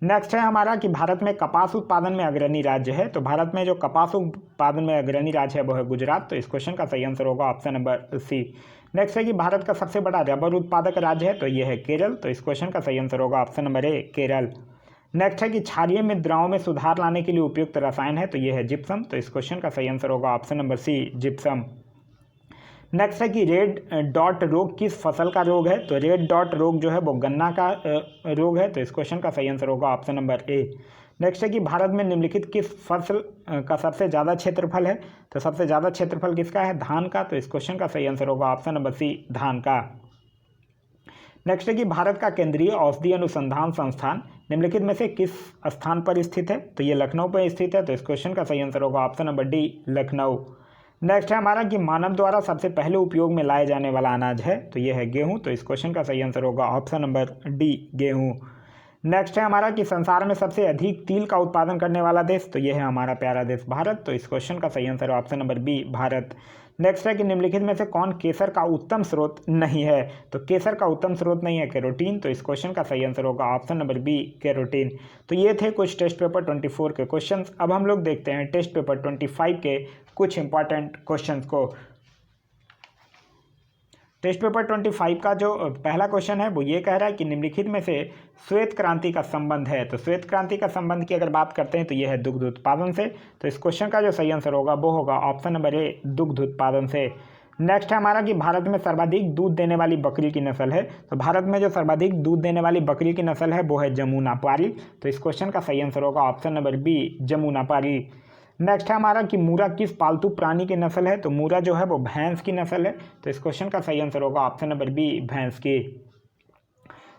नेक्स्ट है हमारा कि भारत में कपास उत्पादन में अग्रणी राज्य है, तो भारत में जो कपास उत्पादन में अग्रणी राज्य है वो है गुजरात, तो इस क्वेश्चन का सही आंसर होगा ऑप्शन नंबर सी। नेक्स्ट है कि भारत का सबसे बड़ा रबर उत्पादक राज्य है, तो ये है केरल, तो इस क्वेश्चन का सही आंसर होगा ऑप्शन नंबर ए केरल। नेक्स्ट है कि क्षारीय मृदाओं में सुधार लाने के लिए उपयुक्त रसायन है, तो ये है जिप्सम, तो इस क्वेश्चन का सही आंसर होगा option number C gypsum. Next है कि रेड डॉट रोग किस फसल का रोग है, तो रेड डॉट रोग जो है वो गन्ना का रोग है, तो इस क्वेश्चन का सही आंसर होगा ऑप्शन नंबर ए। नेक्स्ट है कि भारत में निम्नलिखित किस फसल का सबसे ज़्यादा क्षेत्रफल है, तो सबसे ज़्यादा क्षेत्रफल किसका है, धान का, तो इस क्वेश्चन का सही आंसर होगा ऑप्शन नंबर सी धान का। नेक्स्ट है कि भारत का केंद्रीय औषधि अनुसंधान संस्थान निम्नलिखित में से किस स्थान पर स्थित है, तो ये लखनऊ पर स्थित है, तो इस क्वेश्चन का सही आंसर होगा option number D Lucknow. Next है हमारा कि मानव द्वारा सबसे पहले उपयोग में लाए जाने वाला अनाज है, तो ये है गेहूं, तो इस क्वेश्चन का सही आंसर होगा ऑप्शन नंबर डी गेहूं। नेक्स्ट है हमारा कि संसार में सबसे अधिक तिल का उत्पादन करने वाला देश, तो ये है हमारा प्यारा देश भारत, तो इस क्वेश्चन का सही आंसर है option number B Bharat. Next है कि निम्नलिखित में से कौन केसर का उत्तम स्रोत नहीं है, तो केसर का उत्तम स्रोत नहीं है कैरोटीन, तो इस क्वेश्चन का सही आंसर होगा ऑप्शन नंबर बी कैरोटीन। तो ये थे कुछ टेस्ट पेपर 24 के क्वेश्चंस। अब हम लोग देखते हैं टेस्ट पेपर 25 के कुछ इंपॉर्टेंट क्वेश्चंस को। टेस्ट पेपर 25 का जो पहला क्वेश्चन है वो ये कह रहा है कि निम्नलिखित में से श्वेत क्रांति का संबंध है, तो श्वेत क्रांति का संबंध की अगर बात करते हैं तो ये है दुग्ध उत्पादन से, तो इस क्वेश्चन का जो सही आंसर होगा वो होगा ऑप्शन नंबर ए दुग्ध उत्पादन से। नेक्स्ट है हमारा कि भारत में सर्वाधिक दूध देने वाली बकरी की नस्ल है, तो भारत में जो सर्वाधिक दूध देने वाली बकरी की नस्ल है वो है जमुनापारी, तो इस क्वेश्चन का सही आंसर होगा option number B Jamunapari. Next है हमारा कि मूरा किस पालतू प्राणी की नस्ल है, तो मूरा जो है वो भैंस की नस्ल है, तो इस क्वेश्चन का सही आंसर होगा ऑप्शन नंबर बी भैंस की।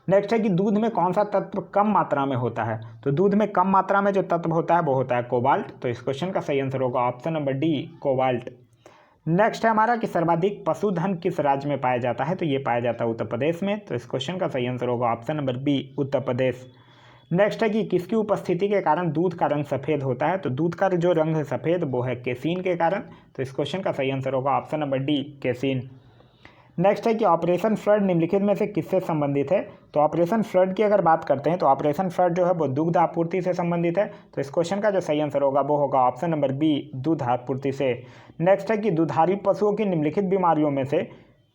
नेक्स्ट है कि दूध में कौन सा तत्व कम मात्रा में होता है, तो दूध में कम मात्रा में जो तत्व होता है वो होता है कोबाल्ट, तो इस क्वेश्चन का सही आंसर होगा option number D cobalt. Next है हमारा कि सर्वाधिक पशुधन किस राज्य में पाया जाता है, तो ये पाया जाता है उत्तर प्रदेश में, तो इस क्वेश्चन का सही आंसर होगा option number B Uttar Pradesh. Next है कि किसकी उपस्थिति के कारण दूध का रंग सफ़ेद होता है, तो दूध का जो रंग है सफ़ेद वो है केसीन के कारण, तो इस क्वेश्चन का सही आंसर होगा option number D casein. Next है कि ऑपरेशन फ्लड निम्नलिखित में से किससे संबंधित है, तो ऑपरेशन फ्लड की अगर बात करते हैं तो ऑपरेशन फ्लड जो है वो दुग्ध आपूर्ति से संबंधित है, तो इस क्वेश्चन का जो सही आंसर होगा वो होगा ऑप्शन नंबर बी दूध आपूर्ति से। नेक्स्ट है कि दुधारू पशुओं की निम्नलिखित बीमारियों में से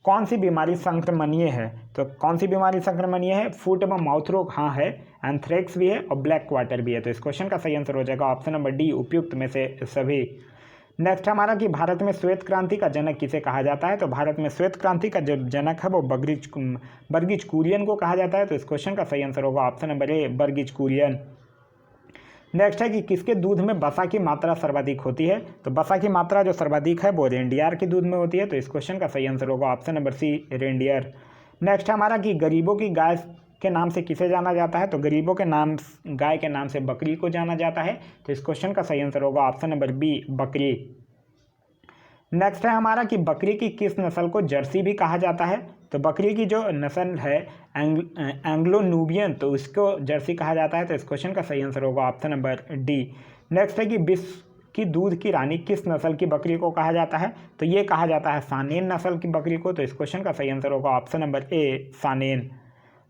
कौन सी बीमारी संक्रमणीय है, तो कौन सी बीमारी संक्रमणीय है, फुट एवं माउथ रोग हाँ है, एंथ्रेक्स भी है और ब्लैक क्वार्टर भी है, तो इस क्वेश्चन का सही आंसर हो जाएगा ऑप्शन नंबर डी उपयुक्त में से सभी। नेक्स्ट हमारा कि भारत में श्वेत क्रांति का जनक किसे कहा जाता है, तो भारत में श्वेत क्रांति का जो जनक है वो बर्गिज कुरियन को कहा जाता है, तो इस क्वेश्चन का सही आंसर होगा option number A Verghese Kurien. Next है कि किसके दूध में वसा की मात्रा सर्वाधिक होती है, तो वसा की मात्रा जो सर्वाधिक है वो रेंडियर के दूध में होती है, तो इस क्वेश्चन का सही आंसर होगा option number C reindeer. Next हमारा कि गरीबों की गाय के नाम से किसे जाना जाता है, तो गरीबों के नाम गाय के नाम से बकरी को जाना जाता है, तो इस क्वेश्चन का सही आंसर होगा ऑप्शन नंबर बी बकरी। नेक्स्ट है हमारा कि बकरी की किस नस्ल को जर्सी भी कहा जाता है, तो बकरी की जो नस्ल है एंग्लो नूबियन, तो उसको जर्सी कहा जाता है, तो इस क्वेश्चन का सही आंसर होगा ऑप्शन नंबर डी। नेक्स्ट है कि विश्व की दूध की रानी किस नस्ल की बकरी को कहा जाता है, तो ये कहा जाता है सानेन नस्ल की बकरी को, तो इस क्वेश्चन का सही आंसर होगा ऑप्शन नंबर ए सानेन।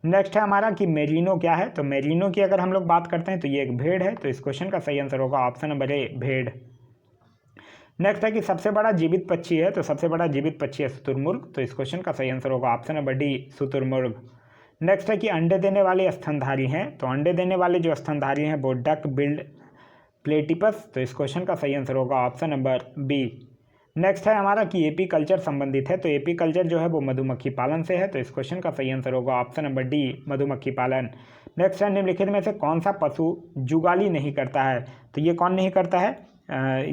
नेक्स्ट है हमारा कि मेरिनो क्या है, तो मेरिनो की अगर हम लोग बात करते हैं तो ये एक भेड़ है, तो इस क्वेश्चन का सही आंसर होगा ऑप्शन नंबर ए भेड़। नेक्स्ट है कि सबसे बड़ा जीवित पक्षी है, तो सबसे बड़ा जीवित पक्षी है शुतुरमुर्ग, तो इस क्वेश्चन का सही आंसर होगा ऑप्शन नंबर डी शुतुरमुर्ग। नेक्स्ट है कि अंडे देने वाले स्तनधारी हैं, तो अंडे देने वाले जो स्तनधारी हैं वो डक बिल्ड प्लेटिपस, तो इस क्वेश्चन का सही आंसर होगा ऑप्शन नंबर बी। नेक्स्ट है हमारा कि एपी कल्चर संबंधित है, तो एपी कल्चर जो है वो मधुमक्खी पालन से है, तो इस क्वेश्चन का सही आंसर होगा ऑप्शन नंबर डी मधुमक्खी पालन। नेक्स्ट है निम्नलिखित में से कौन सा पशु जुगाली नहीं करता है, तो ये कौन नहीं करता है,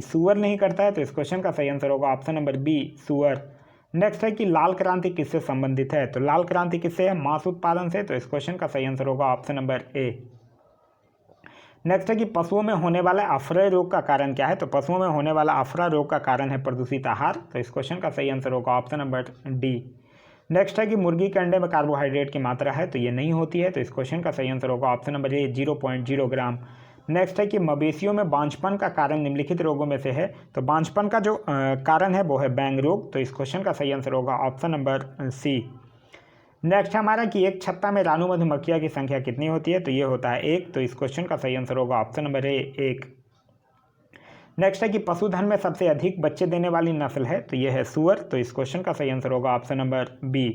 सुअर नहीं करता है, तो इस क्वेश्चन का सही आंसर होगा ऑप्शन नंबर बी सुअर। नेक्स्ट है कि लाल क्रांति किससे संबंधित है, तो लाल क्रांति किससे है, मांस उत्पादन से, तो इस क्वेश्चन का सही आंसर होगा ऑप्शन नंबर ए। नेक्स्ट है कि पशुओं में होने वाला अफरा रोग का कारण क्या है, तो पशुओं में होने वाला अफरा रोग का कारण है प्रदूषित आहार, तो इस क्वेश्चन का सही आंसर होगा ऑप्शन नंबर डी। नेक्स्ट है कि मुर्गी के अंडे में कार्बोहाइड्रेट की मात्रा है, तो ये नहीं होती है, तो इस क्वेश्चन का सही आंसर होगा ऑप्शन नंबर ए 0.0 ग्राम। नेक्स्ट है कि मवेशियों में बांझपन का कारण निम्नलिखित रोगों में से है। तो बांझपन का जो कारण है वो है बैंग रोग। तो इस क्वेश्चन का सही आंसर होगा ऑप्शन नंबर सी। नेक्स्ट हमारा कि एक छत्ता में रानू मधुमक्खियाँ की संख्या कितनी होती है? तो ये होता है 1। तो इस क्वेश्चन का सही आंसर होगा ऑप्शन नंबर ए 1। नेक्स्ट है कि पशुधन में सबसे अधिक बच्चे देने वाली नस्ल है? तो ये है सूअर। तो इस क्वेश्चन का सही आंसर होगा ऑप्शन नंबर बी।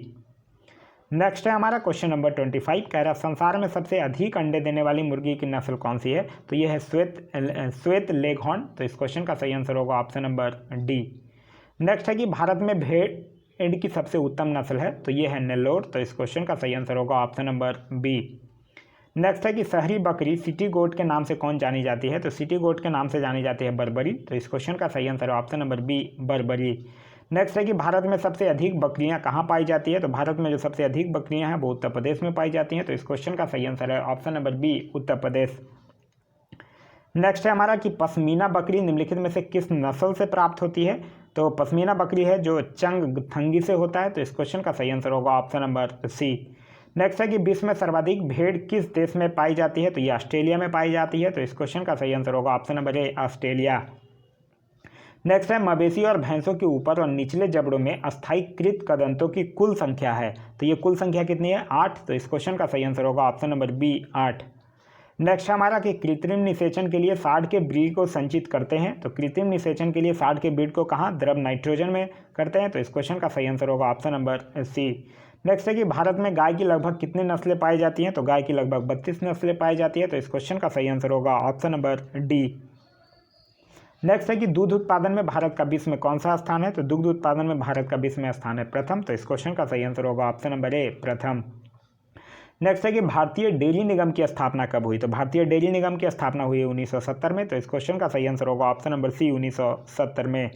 नेक्स्ट है हमारा क्वेश्चन नंबर 25, कह रहा संसार में सबसे अधिक अंडे देने वाली मुर्गी की नस्ल कौन सी है? तो ये है श्वेत लेगहॉर्न। तो इस क्वेश्चन का सही आंसर होगा ऑप्शन नंबर डी। नेक्स्ट है कि भारत में भेड़ की सबसे उत्तम नस्ल है? तो ये है नेल्लोर। तो इस क्वेश्चन का सही आंसर होगा ऑप्शन नंबर बी। नेक्स्ट है कि शहरी बकरी सिटी गोट के नाम से कौन जानी जाती है? तो सिटी गोट के नाम से जानी जाती है बर्बरी। तो इस क्वेश्चन का सही आंसर है option number B Barbari. Next है कि भारत में सबसे अधिक बकरियां कहाँ पाई जाती है? तो भारत में जो सबसे अधिक बकरियां हैं वो उत्तर प्रदेश में पाई जाती हैं। तो इस क्वेश्चन का सही आंसर है option number B Uttar Pradesh. Next है हमारा कि पश्मीना बकरी निम्नलिखित में से किस नस्ल से प्राप्त होती है? तो पश्मीना बकरी है जो चंगथंगी से होता है। तो इस क्वेश्चन का सही आंसर होगा ऑप्शन नंबर सी। नेक्स्ट है कि विश्व में सर्वाधिक भेड़ किस देश में पाई जाती है? तो ये ऑस्ट्रेलिया में पाई जाती है। तो इस क्वेश्चन का सही आंसर होगा option number A Australia. Next है मवेशी और भैंसों के ऊपर और निचले जबड़ों में अस्थायीकृत कदंतों की कुल संख्या है? तो ये कुल संख्या कितनी है? 8। तो इस क्वेश्चन का सही आंसर होगा ऑप्शन नंबर बी 8। नेक्स्ट हमारा कि कृत्रिम निषेचन के लिए साढ़ के ब्रीड को संचित करते हैं? तो कृत्रिम निषेचन के लिए साढ़ के ब्रीड को कहाँ? द्रव नाइट्रोजन में करते हैं। तो इस क्वेश्चन का सही आंसर होगा ऑप्शन नंबर सी। नेक्स्ट है कि भारत में गाय की लगभग कितनी नस्लें पाई जाती हैं? तो गाय की लगभग 32 नस्लें पाई जाती है। तो इस क्वेश्चन का सही आंसर होगा ऑप्शन नंबर डी। नेक्स्ट है कि दूध उत्पादन में भारत का विश्व में कौन सा स्थान है? तो दुग्ध उत्पादन में भारत का विश्व में स्थान है प्रथम। तो इस क्वेश्चन का सही आंसर होगा ऑप्शन नंबर ए प्रथम। नेक्स्ट है कि भारतीय डेयरी निगम की स्थापना कब हुई? तो भारतीय डेयरी निगम की स्थापना हुई 1970 में। तो इस क्वेश्चन का सही आंसर होगा ऑप्शन नंबर सी 1970 में।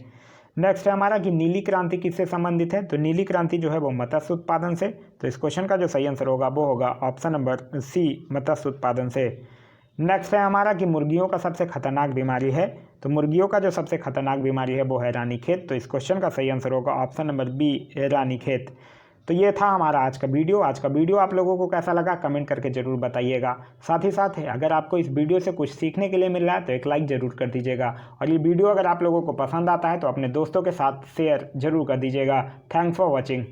नेक्स्ट है हमारा कि नीली क्रांति किससे संबंधित है? तो नीली क्रांति जो है वो मत्स्य उत्पादन से। तो इस क्वेश्चन का जो सही आंसर होगा वो होगा ऑप्शन नंबर सी मत्स्य उत्पादन से। नेक्स्ट है हमारा कि मुर्गियों का सबसे खतरनाक बीमारी है? तो मुर्गियों का जो सबसे खतरनाक बीमारी है वो है रानीखेत। तो इस क्वेश्चन का सही आंसर होगा ऑप्शन नंबर बी रानीखेत। तो ये था हमारा आज का वीडियो। आज का वीडियो आप लोगों को कैसा लगा कमेंट करके ज़रूर बताइएगा। साथ ही साथ अगर आपको इस वीडियो से कुछ सीखने के लिए मिल रहा है तो एक लाइक ज़रूर कर दीजिएगा। और ये वीडियो अगर आप लोगों को पसंद आता है तो अपने दोस्तों के साथ शेयर ज़रूर कर दीजिएगा। Thanks for watching.